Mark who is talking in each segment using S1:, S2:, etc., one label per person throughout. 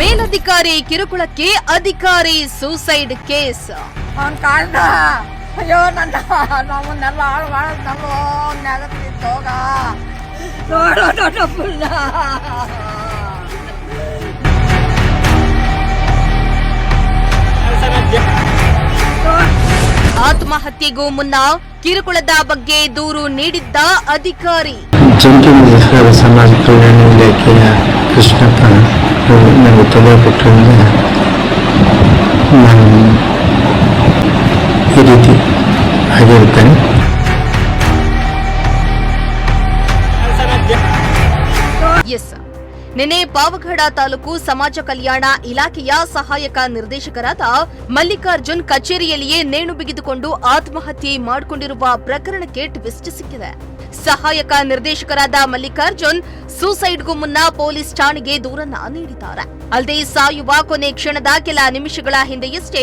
S1: ಮೇಲಧಿಕಾರಿ ಕಿರುಕುಳಕ್ಕೆ ಅಧಿಕಾರಿ suicide case.
S2: ಅವ್ನ ಕಾಣ್ದ ಅಯ್ಯೋ ನನ್ನ ನಮ್ಮನ್ನೆಲ್ಲ ಹಾಳು ಮಾಡಿದ್ನಲ್ಲೋ ನೆಗತ್ತಿದ್ದೋಗ ನೋಡೋ ದೊಡ್ಡಪ್ಪನ್ನ.
S1: ಆತ್ಮಹತ್ಯೆಗೂ ಮುನ್ನ ಕಿರುಕುಳದ ಬಗ್ಗೆ ದೂರು ನೀಡಿದ್ದ ಅಧಿಕಾರಿ.
S3: ಜಂಟಿ ನಿರ್ದೇಶಕರ ಸಮಾಜ ಕಲ್ಯಾಣ ಇಲಾಖೆಯ ಕೃಷ್ಣಪ್ಪ ನನಗೆ ತೊಂದರೆ ಕೊಟ್ಟರಿಂದ ನಾನು ಈ ರೀತಿ ಆಗಿರುತ್ತೇನೆ.
S1: ಎಸ್, ನಿನ್ನೆ ಪಾವಗಡ ತಾಲೂಕು ಸಮಾಜ ಕಲ್ಯಾಣ ಇಲಾಖೆಯ ಸಹಾಯಕ ನಿರ್ದೇಶಕರಾದ ಮಲ್ಲಿಕಾರ್ಜುನ್ ಕಚೇರಿಯಲ್ಲಿಯೇ ನೇಣು ಬಿಗಿದುಕೊಂಡು ಆತ್ಮಹತ್ಯೆ ಮಾಡಿಕೊಂಡಿರುವ ಪ್ರಕರಣಕ್ಕೆ ಟ್ವಿಸ್ಟ್ ಸಿಕ್ಕಿದೆ. ಸಹಾಯಕ ನಿರ್ದೇಶಕರಾದ ಮಲ್ಲಿಕಾರ್ಜುನ್ ಸೂಸೈಡ್ಗೂ ಮುನ್ನ ಪೊಲೀಸ್ ಠಾಣೆಗೆ ದೂರನ್ನ ನೀಡಿದ್ದಾರೆ. ಅಲ್ಲದೆ ಸಾಯುವ ಕೊನೆ ಕ್ಷಣದ ಕೆಲ ನಿಮಿಷಗಳ ಹಿಂದೆಯಷ್ಟೇ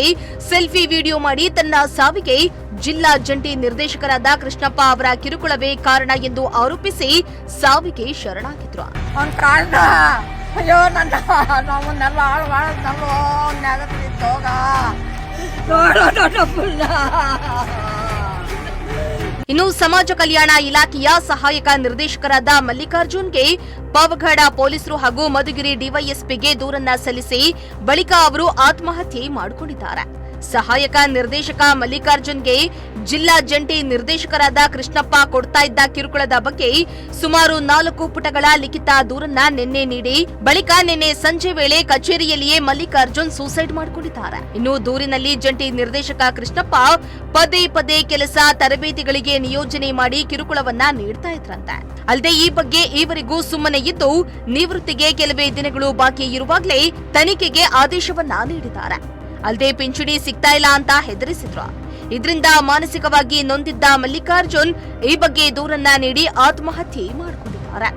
S1: ಸೆಲ್ಫಿ ವಿಡಿಯೋ ಮಾಡಿ ತನ್ನ ಸಾವಿಗೆ ಜಿಲ್ಲಾ ಜಂಟಿ ನಿರ್ದೇಶಕರಾದ ಕೃಷ್ಣಪ್ಪ ಅವರ ಕಿರುಕುಳವೇ ಕಾರಣ ಎಂದು ಆರೋಪಿಸಿ ಸಾವಿಗೆ ಶರಣಾಗಿದ್ರು.
S2: ಅಯ್ಯೋ ನನ್ನ ನಮ್ಮನ್ನೆಲ್ಲ ಹಾಳು ಮಾಡಿದ್ನಲ್ಲೋ ನೆಗತ್ತಿದ್ದೋಗ ನೋಡೋ ದೊಡ್ಡಪ್ಪನ್ನ.
S1: ಇನ್ನು ಸಮಾಜ ಕಲ್ಯಾಣ ಇಲಾಖೆಯ ಸಹಾಯಕ ನಿರ್ದೇಶಕರಾದ ಮಲ್ಲಿಕಾರ್ಜುನ್ಗೆ ಪಾವಗಡ ಪೊಲೀಸರು ಹಾಗೂ ಮಧುಗಿರಿ ಡಿವೈಎಸ್ಪಿಗೆ ದೂರನ್ನ ಸಲ್ಲಿಸಿ ಬಳಿಕ ಅವರು ಆತ್ಮಹತ್ಯೆ ಮಾಡಿಕೊಂಡಿದ್ದಾರೆ. ಸಹಾಯಕ ನಿರ್ದೇಶಕ ಮಲ್ಲಿಕಾರ್ಜುನ್ಗೆ ಜಿಲ್ಲಾ ಜಂಟಿ ನಿರ್ದೇಶಕರಾದ ಕೃಷ್ಣಪ್ಪ ಕೊಡ್ತಾ ಇದ್ದ ಕಿರುಕುಳದ ಬಗ್ಗೆ ಸುಮಾರು 4 ಪುಟಗಳ ಲಿಖಿತ ದೂರನ್ನ ನಿನ್ನೆ ನೀಡಿ ಬಳಿಕ ನಿನ್ನೆ ಸಂಜೆ ವೇಳೆ ಕಚೇರಿಯಲ್ಲಿಯೇ ಮಲ್ಲಿಕಾರ್ಜುನ್ ಸೂಸೈಡ್ ಮಾಡಿಕೊಂಡಿದ್ದಾರೆ. ಇನ್ನು ದೂರಿನಲ್ಲಿ ಜಂಟಿ ನಿರ್ದೇಶಕ ಕೃಷ್ಣಪ್ಪ ಪದೇ ಪದೇ ಕೆಲಸ ತರಬೇತಿಗಳಿಗೆ ನಿಯೋಜನೆ ಮಾಡಿ ಕಿರುಕುಳವನ್ನ ನೀಡ್ತಾ ಇದ್ರಂತೆ. ಅಲ್ಲದೆ ಈ ಬಗ್ಗೆ ಈವರೆಗೂ ಸುಮ್ಮನೆ ಇದ್ದು ನಿವೃತ್ತಿಗೆ ಕೆಲವೇ ದಿನಗಳು ಬಾಕಿ ಇರುವಾಗಲೇ ತನಿಖೆಗೆ ಆದೇಶವನ್ನ ನೀಡಿದ್ದಾರೆ. ಅಲ್ಲದೆ ಪಿಂಚಣಿ ಸಿಗ್ತಾ ಇಲ್ಲ ಅಂತ ಹೆದರಿಸಿದ್ರು. ಇದರಿಂದ ಮಾನಸಿಕವಾಗಿ ನೊಂದಿದ್ದ ಮಲ್ಲಿಕಾರ್ಜುನ್ ಈ ಬಗ್ಗೆ ದೂರನ್ನ ನೀಡಿ ಆತ್ಮಹತ್ಯೆ ಮಾಡಿಕೊಂಡಿದ್ದಾರೆ.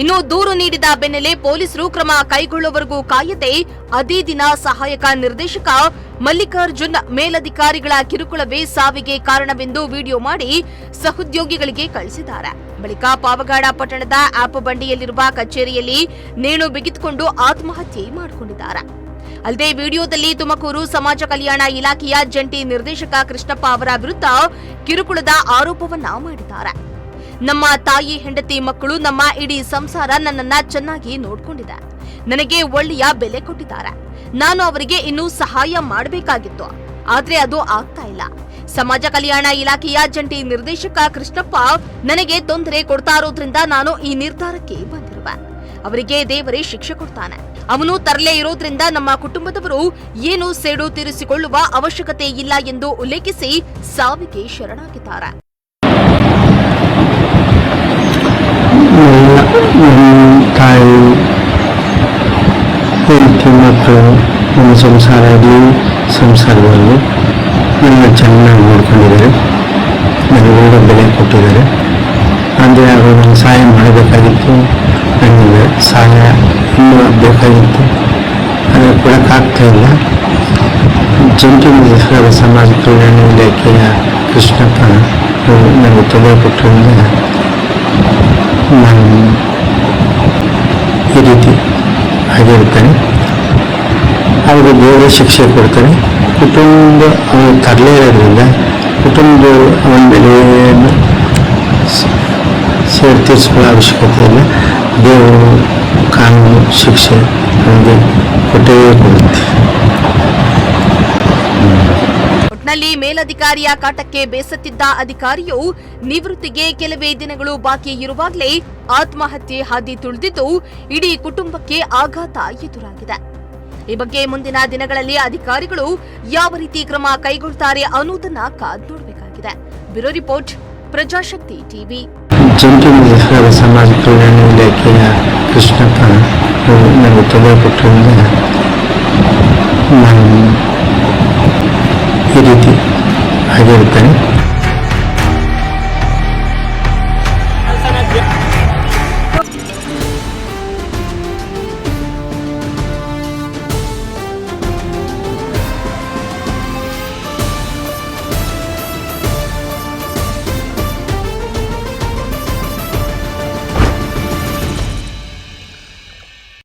S1: ಇನ್ನು ದೂರು ನೀಡಿದ ಬೆನ್ನಲ್ಲೇ ಪೊಲೀಸರು ಕ್ರಮ ಕೈಗೊಳ್ಳುವವರೆಗೂ ಕಾಯದೆ ಅದೇ ದಿನ ಸಹಾಯಕ ನಿರ್ದೇಶಕ ಮಲ್ಲಿಕಾರ್ಜುನ್ ಮೇಲಧಿಕಾರಿಗಳ ಕಿರುಕುಳವೇ ಸಾವಿಗೆ ಕಾರಣವೆಂದು ವಿಡಿಯೋ ಮಾಡಿ ಸಹೋದ್ಯೋಗಿಗಳಿಗೆ ಕಳಿಸಿದ್ದಾರೆ. ಬಳಿಕ ಪಾವಗಡ ಪಟ್ಟಣದ ಆಪ್ ಬಂಡಿಯಲ್ಲಿರುವ ಕಚೇರಿಯಲ್ಲಿ ನೇಣು ಬಿಗಿದುಕೊಂಡು ಆತ್ಮಹತ್ಯೆ ಮಾಡಿಕೊಂಡಿದ್ದಾರೆ. ಅಲ್ಲದೆ ವಿಡಿಯೋದಲ್ಲಿ ತುಮಕೂರು ಸಮಾಜ ಕಲ್ಯಾಣ ಇಲಾಖೆಯ ಜಂಟಿ ನಿರ್ದೇಶಕ ಕೃಷ್ಣಪ್ಪ ಅವರ ವಿರುದ್ಧ ಕಿರುಕುಳದ ಆರೋಪವನ್ನ ಮಾಡಿದ್ದಾರೆ. ನಮ್ಮ ತಾಯಿ ಹೆಂಡತಿ ಮಕ್ಕಳು ನಮ್ಮ ಇಡೀ ಸಂಸಾರ ನನ್ನನ್ನ ಚೆನ್ನಾಗಿ ನೋಡ್ಕೊಂಡಿದೆ. ನನಗೆ ಒಳ್ಳೆಯ ಬೆಲೆ ಕೊಟ್ಟಿದ್ದಾರೆ. ನಾನು ಅವರಿಗೆ ಇನ್ನೂ ಸಹಾಯ ಮಾಡಬೇಕಾಗಿತ್ತು, ಆದ್ರೆ ಅದು ಆಗ್ತಾ ಇಲ್ಲ. ಸಮಾಜ ಕಲ್ಯಾಣ ಇಲಾಖೆಯ ಜಂಟಿ ನಿರ್ದೇಶಕ ಕೃಷ್ಣಪ್ಪ ನನಗೆ ತೊಂದರೆ ಕೊಡ್ತಾ ಇರೋದ್ರಿಂದ ನಾನು ಈ ನಿರ್ಧಾರಕ್ಕೆ ಬಂದಿರುವೆ. ಅವರಿಗೆ ದೇವರೇ ಶಿಕ್ಷೆ ಕೊಡ್ತಾನೆ. ಅವನು ತರಲೇ ಇರೋದ್ರಿಂದ ನಮ್ಮ ಕುಟುಂಬದವರು ಏನು ಸೇಡು ತೀರಿಸಿಕೊಳ್ಳುವ ಅವಶ್ಯಕತೆ ಇಲ್ಲ ಎಂದು ಉಲ್ಲೇಖಿಸಿ ಸಾವಿಗೆ ಶರಣಾಗಿದ್ದಾರೆ.
S3: ತಾಯಿ ಹೆಂಡತಿ ಮಕ್ಕಳು ನಮ್ಮ ಸಂಸಾರದಲ್ಲಿ ನನ್ನ ಚೆನ್ನಾಗಿ ನೋಡ್ಕೊಂಡಿದ್ದಾರೆ. ನನಗೆ ಒಳ್ಳೆ ಬೆಲೆ ಕೊಟ್ಟಿದ್ದಾರೆ. ಅಂದರೆ ಅವರು ನನಗೆ ಸಹಾಯ ಮಾಡಬೇಕಾಗಿತ್ತು. ನನಗೆ ಸಹಾಯ ಇನ್ನೂ ಬೇಕಾಗಿತ್ತು, ಆದರೆ ಕೊಡೋಕ್ಕಾಗ್ತಾ ಇಲ್ಲ. ಜಂಟಿ ನಿರ್ದೇಶಕರ ಸಮಾಜ ಕಲ್ಯಾಣ ಇಲಾಖೆಯ ಕೃಷ್ಣಪ್ಪ ನನಗೆ ತೊಂದರೆ ಕೊಟ್ಟರಿಂದ ನಾನು ಈ ರೀತಿ ಆಗಿರುತ್ತೇನೆ. ಅವ್ರಿಗೆ ಬೇರೆ ಶಿಕ್ಷೆ ಕೊಡ್ತಾರೆ. ಕುಟುಂಬ ಅವನು ತರಲೇ ಇರೋದ್ರಿಂದ ಕುಟುಂಬದವರು ಅವನ ಬೆಲೆಯನ್ನು ತೀರಿಸಿಕೊಳ್ಳೋ ಅವಶ್ಯಕತೆ ಇಲ್ಲ. ದೇವರು ಕಾನೂನು ಶಿಕ್ಷೆ ಅವನಿಗೆ ಕೊಟ್ಟೇ ಕೊಡುತ್ತೆ.
S1: ಒಟ್ನಲ್ಲಿ ಮೇಲಧಿಕಾರಿಯ ಕಾಟಕ್ಕೆ ಬೇಸತ್ತಿದ್ದ ಅಧಿಕಾರಿಯು ನಿವೃತ್ತಿಗೆ ಕೆಲವೇ ದಿನಗಳು ಬಾಕಿ ಇರುವಾಗಲೇ ಆತ್ಮಹತ್ಯೆ ಹಾದಿ ತುಳಿದಿದ್ದು ಇಡೀ ಕುಟುಂಬಕ್ಕೆ ಆಘಾತ ಎದುರಾಗಿದೆ. ಈ ಬಗ್ಗೆ ಮುಂದಿನ ದಿನಗಳಲ್ಲಿ ಅಧಿಕಾರಿಗಳು ಯಾವ ರೀತಿ ಕ್ರಮ ಕೈಗೊಳ್ಳುತ್ತಾರೆ ಅನ್ನೋದನ್ನ ಕಾದು ನೋಡಬೇಕಾಗಿದೆ. Bureau report, Prajashakti TV.
S3: ಜಂಟಿ ನಿರ್ದೇಶಕರ ಸಮಾಜ ಕಲ್ಯಾಣ ಇಲಾಖೆಯ ಕೃಷ್ಣಪ್ಪ ನನಗೆ ತೊಂದರೆ ಕೊಟ್ಟರಿಂದ ನಾನು ಈ ರೀತಿ ಆಗಿರುತ್ತೇನೆ.